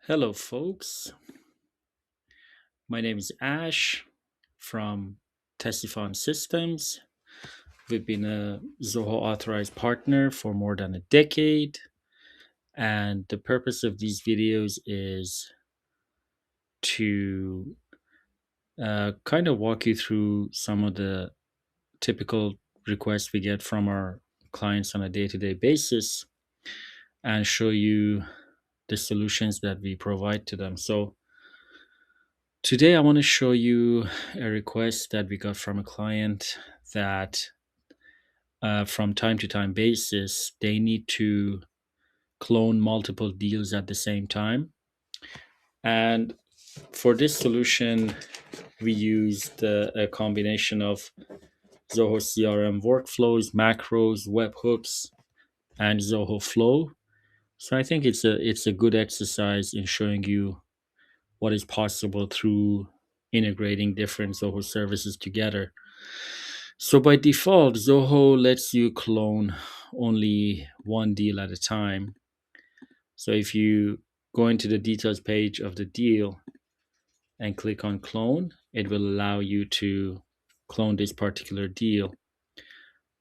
Hello, folks. My name is Ash from Tesiphon Systems. We've been a Zoho Authorized Partner for more than a decade, and the purpose of these videos is to kind of walk you through some of the typical requests we get from our clients on a day to day basis and show you the solutions that we provide to them. So, today, I want to show you a request that we got from a client that, from time to time basis, they need to clone multiple deals at the same time. And for this solution, we used a combination of Zoho CRM workflows, macros, webhooks, and Zoho Flow. So I think it's a good exercise in showing you what is possible through integrating different Zoho services together. So by default, Zoho lets you clone only one deal at a time. So if you go into the details page of the deal and click on clone, it will allow you to clone this particular deal.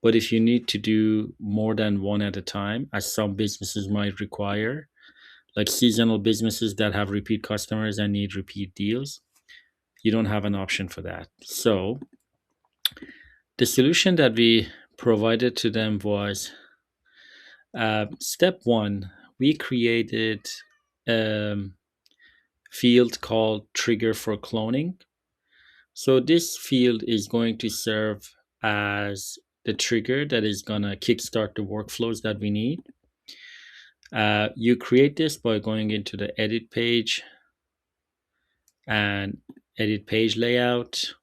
But if you need to do more than one at a time, as some businesses might require, like seasonal businesses that have repeat customers and need repeat deals, you don't have an option for that. So the solution that we provided to them was step one, we created a field called trigger for cloning. So this field is going to serve as the trigger that is going to kickstart the workflows that we need. You create this by going into the edit page and edit page layout.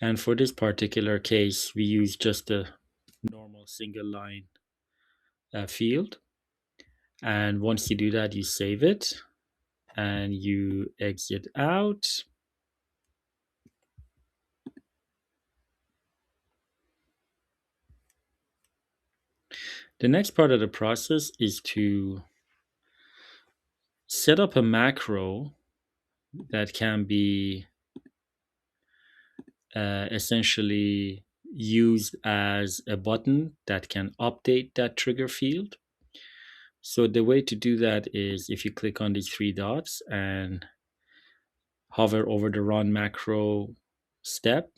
And for this particular case, we use just a normal single line field. And once you do that, you save it and you exit out. The next part of the process is to set up a macro that can be essentially used as a button that can update that trigger field. So the way to do that is if you click on these three dots and hover over the run macro step.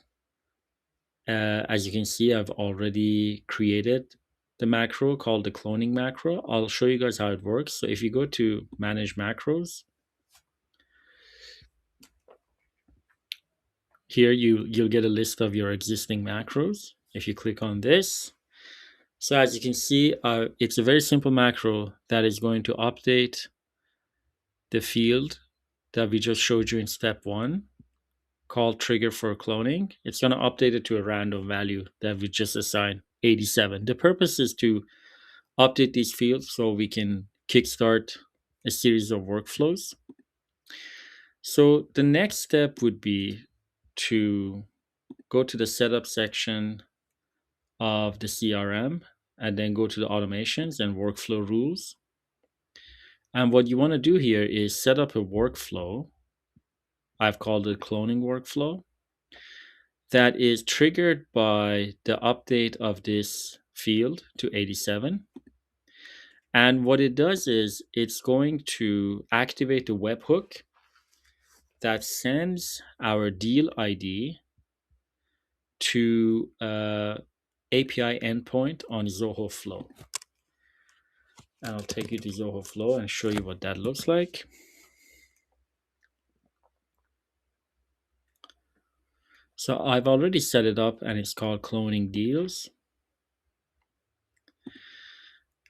As you can see, I've already created the macro called the cloning macro. I'll show you guys how it works. So if you go to manage macros, here you'll get a list of your existing macros. If you click on this, so as you can see, it's a very simple macro that is going to update the field that we just showed you in step one called trigger for cloning. It's going to update it to a random value that we just assigned 87. The purpose is to update these fields so we can kickstart a series of workflows. So the next step would be to go to the setup section of the CRM and then go to the automations and workflow rules. And what you want to do here is set up a workflow. I've called it cloning workflow that is triggered by the update of this field to 87. And what it does is it's going to activate the webhook that sends our deal ID to API endpoint on Zoho Flow. I'll take you to Zoho Flow and show you what that looks like. So I've already set it up and it's called cloning deals.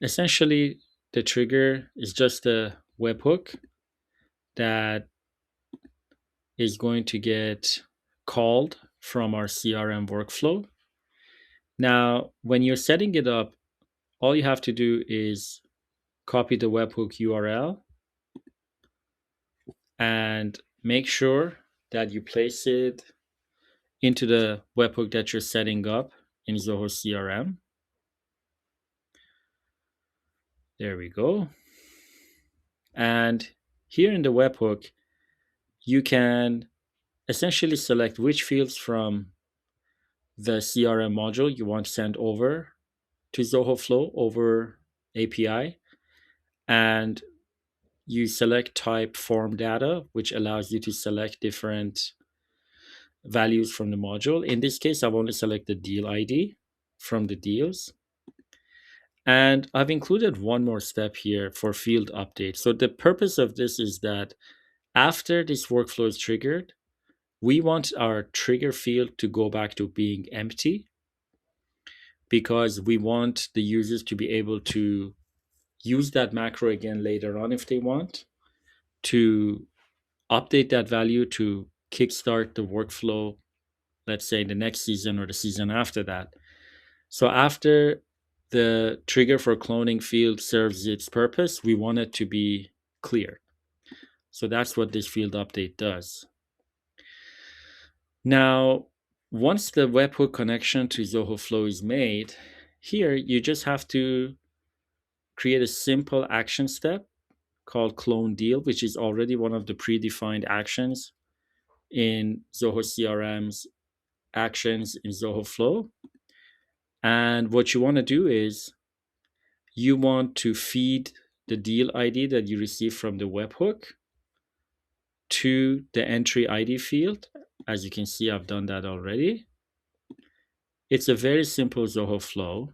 Essentially, the trigger is just a webhook that is going to get called from our CRM workflow. Now, when you're setting it up, all you have to do is copy the webhook URL and make sure that you place it into the webhook that you're setting up in Zoho CRM. There we go. And here in the webhook, you can essentially select which fields from the CRM module you want to send over to Zoho Flow over API. And you select type form data, which allows you to select different values from the module. In this case, I've only selected deal ID from the deals. And I've included one more step here for field update. So the purpose of this is that after this workflow is triggered, we want our trigger field to go back to being empty because we want the users to be able to use that macro again later on if they want, to update that value to kickstart the workflow, let's say the next season or the season after that. So after the trigger for cloning field serves its purpose, we want it to be clear. So that's what this field update does. Now, once the webhook connection to Zoho Flow is made, here you just have to create a simple action step called clone deal, which is already one of the predefined actions in Zoho CRM's actions in Zoho Flow. And what you want to do is you want to feed the deal ID that you receive from the webhook to the entry ID field. As you can see, I've done that already. It's a very simple Zoho Flow.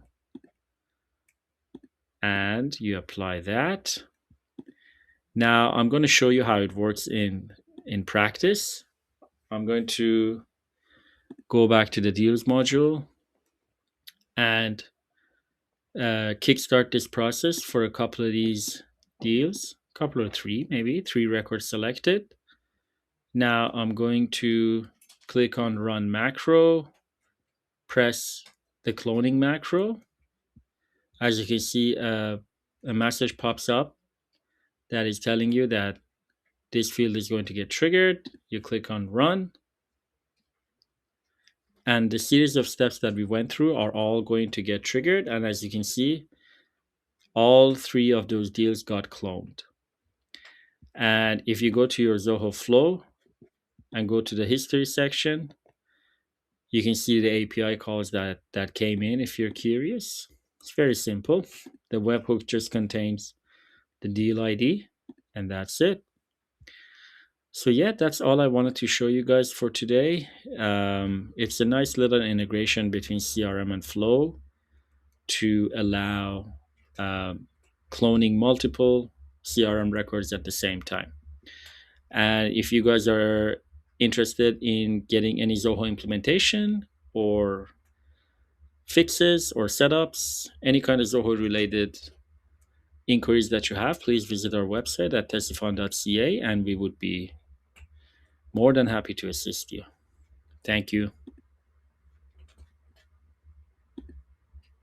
And you apply that. Now I'm going to show you how it works in practice. I'm going to go back to the deals module and kickstart this process for a couple of these deals, couple of three, maybe three records selected. Now I'm going to click on run macro, press the cloning macro. As you can see, a message pops up that is telling you that this field is going to get triggered. You click on run. And the series of steps that we went through are all going to get triggered. And as you can see, all three of those deals got cloned. And if you go to your Zoho Flow and go to the history section, you can see the API calls that came in if you're curious. It's very simple. The webhook just contains the deal ID, and that's it. So yeah, that's all I wanted to show you guys for today. It's a nice little integration between CRM and Flow to allow cloning multiple CRM records at the same time. And if you guys are interested in getting any Zoho implementation or fixes or setups, any kind of Zoho related inquiries that you have, please visit our website at tesiphon.ca and we would be more than happy to assist you. Thank you.